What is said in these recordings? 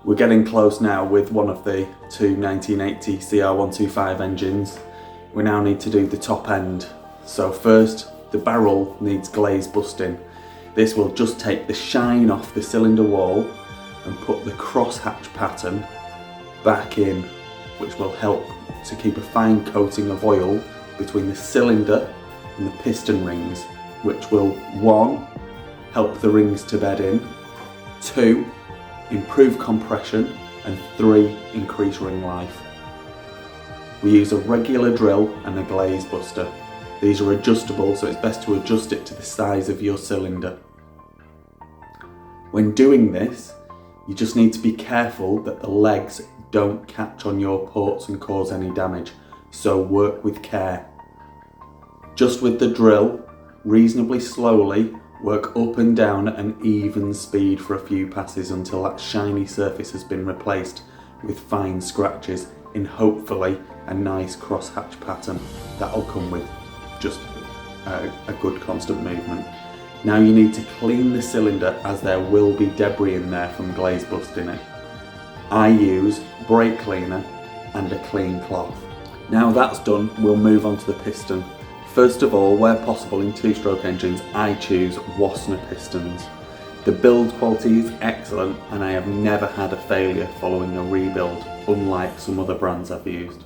We're getting close now with one of the two 1980 CR125 engines. We now need to do the top end. So first, the barrel needs glaze busting. This will just take the shine off the cylinder wall and put the crosshatch pattern back in, which will help to keep a fine coating of oil between the cylinder and the piston rings, which will 1. help the rings to bed in, 2. improve compression, and 3. increase ring life. We use a regular drill and a glaze buster. These are adjustable, so it's best to adjust it to the size of your cylinder. When doing this, you just need to be careful that the legs don't catch on your ports and cause any damage, so work with care. Just with the drill, reasonably slowly, work up and down at an even speed for a few passes until that shiny surface has been replaced with fine scratches in hopefully a nice crosshatch pattern that'll come with just a good constant movement. Now you need to clean the cylinder, as there will be debris in there from glaze busting it. I use brake cleaner and a clean cloth. Now that's done, we'll move on to the piston. First of all, where possible in two-stroke engines, I choose Wassner pistons. The build quality is excellent and I have never had a failure following a rebuild, unlike some other brands I've used.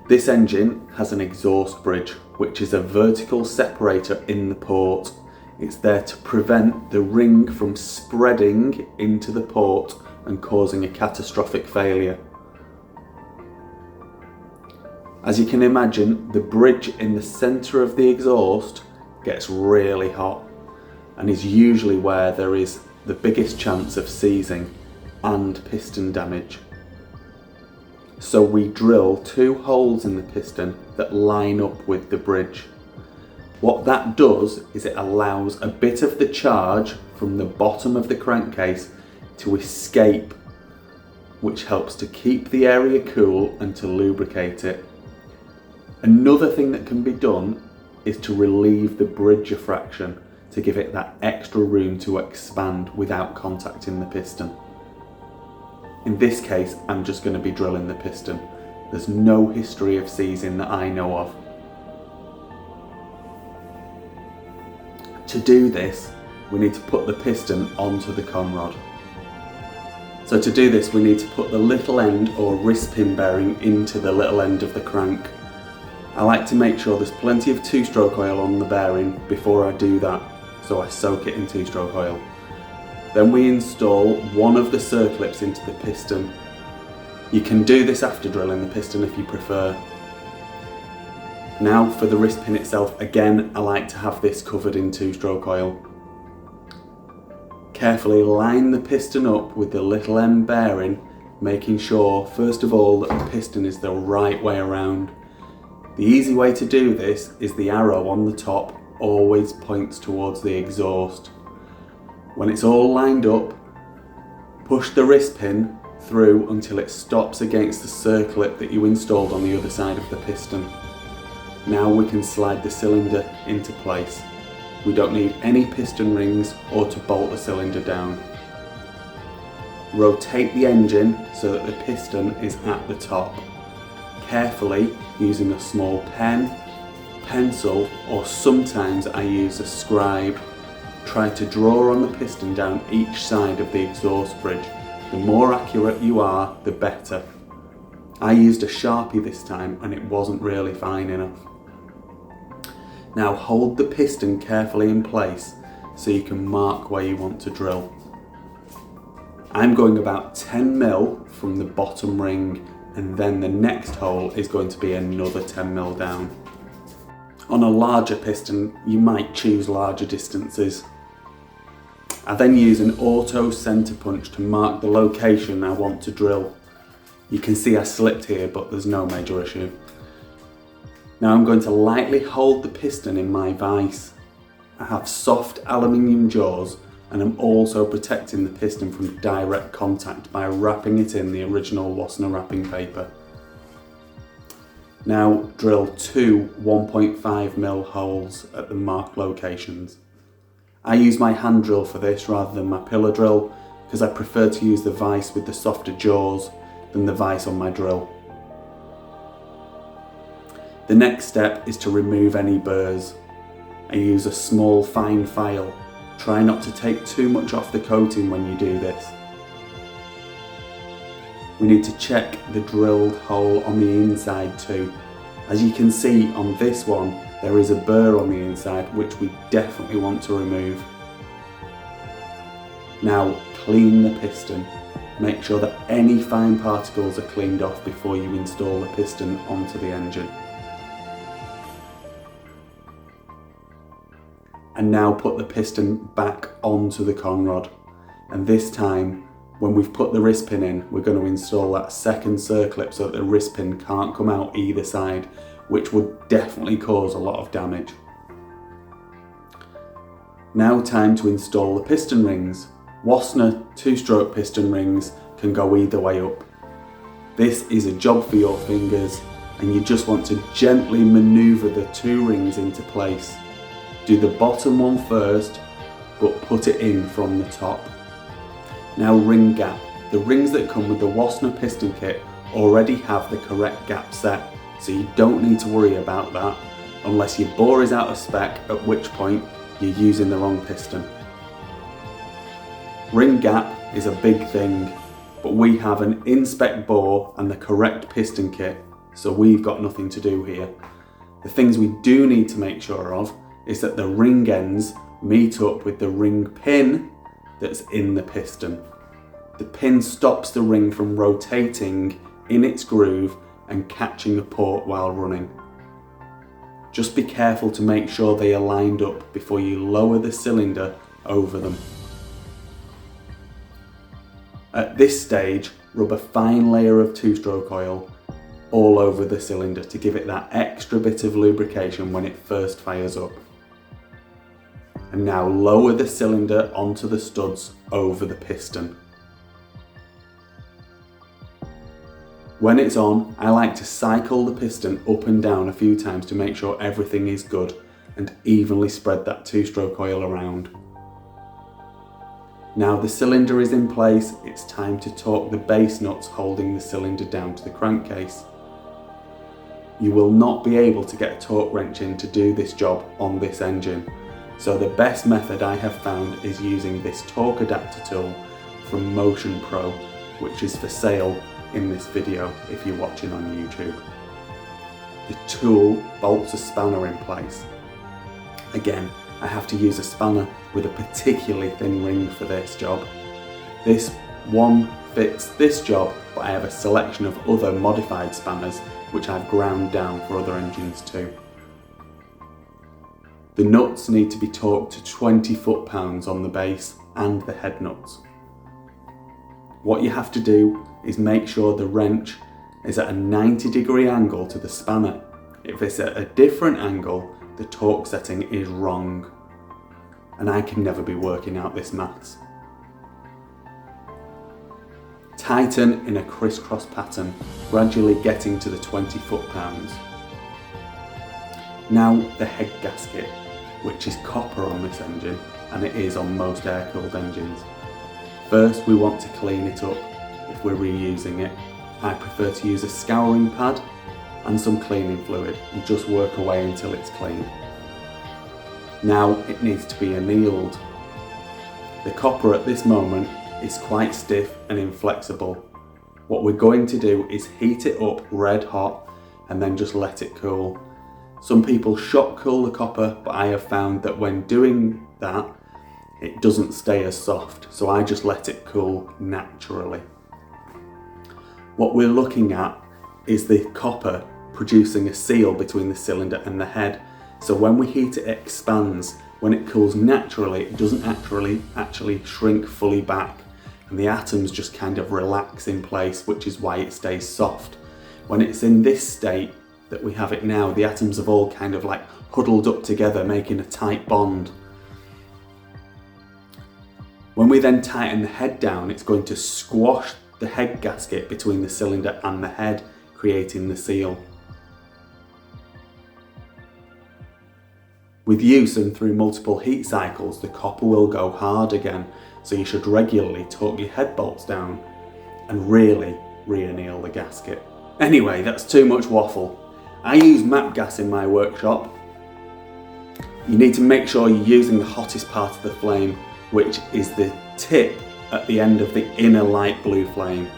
This engine has an exhaust bridge, which is a vertical separator in the port. It's there to prevent the ring from spreading into the port and causing a catastrophic failure. As you can imagine, the bridge in the centre of the exhaust gets really hot and is usually where there is the biggest chance of seizing and piston damage. So we drill 2 holes in the piston that line up with the bridge. What that does is it allows a bit of the charge from the bottom of the crankcase to escape, which helps to keep the area cool and to lubricate it. Another thing that can be done is to relieve the bridge fraction to give it that extra room to expand without contacting the piston. In this case, I'm just going to be drilling the piston. There's no history of seizing that I know of. To do this, we need to put the piston onto the conrod. So to do this, we need to put the little end or wrist pin bearing into the little end of the crank. I like to make sure there's plenty of two-stroke oil on the bearing before I do that, so I soak it in two-stroke oil. Then we install one of the circlips into the piston. You can do this after drilling the piston if you prefer. Now for the wrist pin itself, again I like to have this covered in two-stroke oil. Carefully line the piston up with the little end bearing, making sure first of all that the piston is the right way around. The easy way to do this is the arrow on the top always points towards the exhaust. When it's all lined up, push the wrist pin through until it stops against the circlip that you installed on the other side of the piston. Now we can slide the cylinder into place. We don't need any piston rings or to bolt the cylinder down. Rotate the engine so that the piston is at the top. Carefully, using a small pen, pencil, or sometimes I use a scribe, try to draw on the piston down each side of the exhaust bridge. The more accurate you are, the better. I used a Sharpie this time and it wasn't really fine enough. Now hold the piston carefully in place so you can mark where you want to drill. I'm going about 10 mil from the bottom ring, and then the next hole is going to be another 10 mil down. On a larger piston, you might choose larger distances. I then use an auto center punch to mark the location I want to drill. You can see I slipped here, but there's no major issue. Now I'm going to lightly hold the piston in my vise. I have soft aluminium jaws and I'm also protecting the piston from direct contact by wrapping it in the original Wassner wrapping paper. Now drill 2 1.5mm holes at the marked locations. I use my hand drill for this rather than my pillar drill, because I prefer to use the vise with the softer jaws than the vise on my drill. The next step is to remove any burrs. I use a small fine file. Try not to take too much off the coating when you do this. We need to check the drilled hole on the inside too. As you can see on this one, there is a burr on the inside which we definitely want to remove. Now clean the piston. Make sure that any fine particles are cleaned off before you install the piston onto the engine. And now put the piston back onto the conrod. And this time, when we've put the wrist pin in, we're going to install that second circlip so that the wrist pin can't come out either side, which would definitely cause a lot of damage. Now time to install the piston rings. Wassner 2-stroke piston rings can go either way up. This is a job for your fingers, and you just want to gently maneuver the 2 rings into place. Do the bottom one first, but put it in from the top. Now ring gap. The rings that come with the Wassner piston kit already have the correct gap set, so you don't need to worry about that unless your bore is out of spec, at which point you're using the wrong piston. Ring gap is a big thing, but we have an in-spec bore and the correct piston kit, so we've got nothing to do here. The things we do need to make sure of is that the ring ends meet up with the ring pin that's in the piston. The pin stops the ring from rotating in its groove and catching a port while running. Just be careful to make sure they are lined up before you lower the cylinder over them. At this stage, rub a fine layer of 2-stroke oil all over the cylinder to give it that extra bit of lubrication when it first fires up. And now lower the cylinder onto the studs over the piston. When it's on, I like to cycle the piston up and down a few times to make sure everything is good and evenly spread that 2-stroke oil around. Now the cylinder is in place, it's time to torque the base nuts holding the cylinder down to the crankcase. You will not be able to get a torque wrench in to do this job on this engine. So the best method I have found is using this torque adapter tool from Motion Pro, which is for sale in this video if you're watching on YouTube. The tool bolts a spanner in place. Again, I have to use a spanner with a particularly thin ring for this job. This one fits this job, but I have a selection of other modified spanners which I've ground down for other engines too. The nuts need to be torqued to 20 foot-pounds on the base and the head nuts. What you have to do is make sure the wrench is at a 90-degree angle to the spanner. If it's at a different angle, the torque setting is wrong. And I can never be working out this maths. Tighten in a crisscross pattern, gradually getting to the 20 foot-pounds. Now the head gasket, which is copper on this engine, and it is on most air-cooled engines. First we want to clean it up if we're reusing it. I prefer to use a scouring pad and some cleaning fluid and just work away until it's clean. Now it needs to be annealed. The copper at this moment is quite stiff and inflexible. What we're going to do is heat it up red hot and then just let it cool. Some people shock cool the copper, but I have found that when doing that, it doesn't stay as soft, so I just let it cool naturally. What we're looking at is the copper producing a seal between the cylinder and the head. So when we heat it, it expands. When it cools naturally, it doesn't actually shrink fully back, and the atoms just kind of relax in place, which is why it stays soft. When it's in this state that we have it now, the atoms have all kind of like huddled up together, making a tight bond. When we then tighten the head down, it's going to squash the head gasket between the cylinder and the head, creating the seal. With use and through multiple heat cycles, the copper will go hard again, so you should regularly torque your head bolts down and really re-anneal the gasket. Anyway, that's too much waffle. I use MAP gas in my workshop. You need to make sure you're using the hottest part of the flame, which is the tip at the end of the inner light blue flame.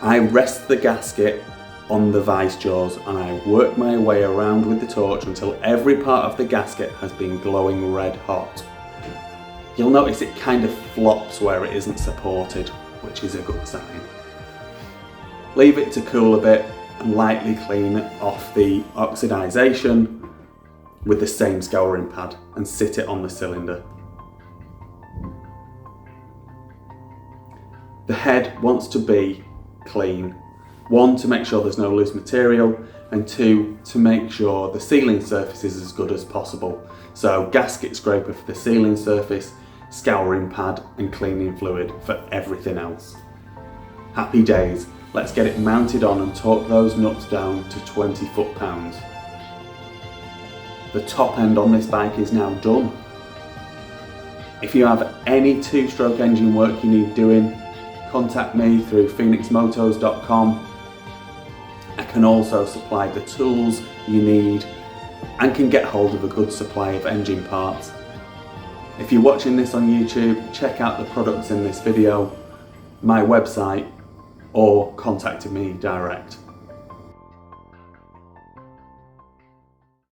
I rest the gasket on the vice jaws and I work my way around with the torch until every part of the gasket has been glowing red hot. You'll notice it kind of flops where it isn't supported, which is a good sign. Leave it to cool a bit and lightly clean off the oxidization with the same scouring pad and sit it on the cylinder. The head wants to be clean. 1, to make sure there's no loose material, and 2, to make sure the sealing surface is as good as possible. So gasket scraper for the sealing surface, scouring pad and cleaning fluid for everything else. Happy days, let's get it mounted on and torque those nuts down to 20 foot-pounds. The top end on this bike is now done. If you have any 2-stroke engine work you need doing, contact me through phoenixmotos.com. I can also supply the tools you need and can get hold of a good supply of engine parts. If you're watching this on YouTube, check out the products in this video, my website, or contact me direct.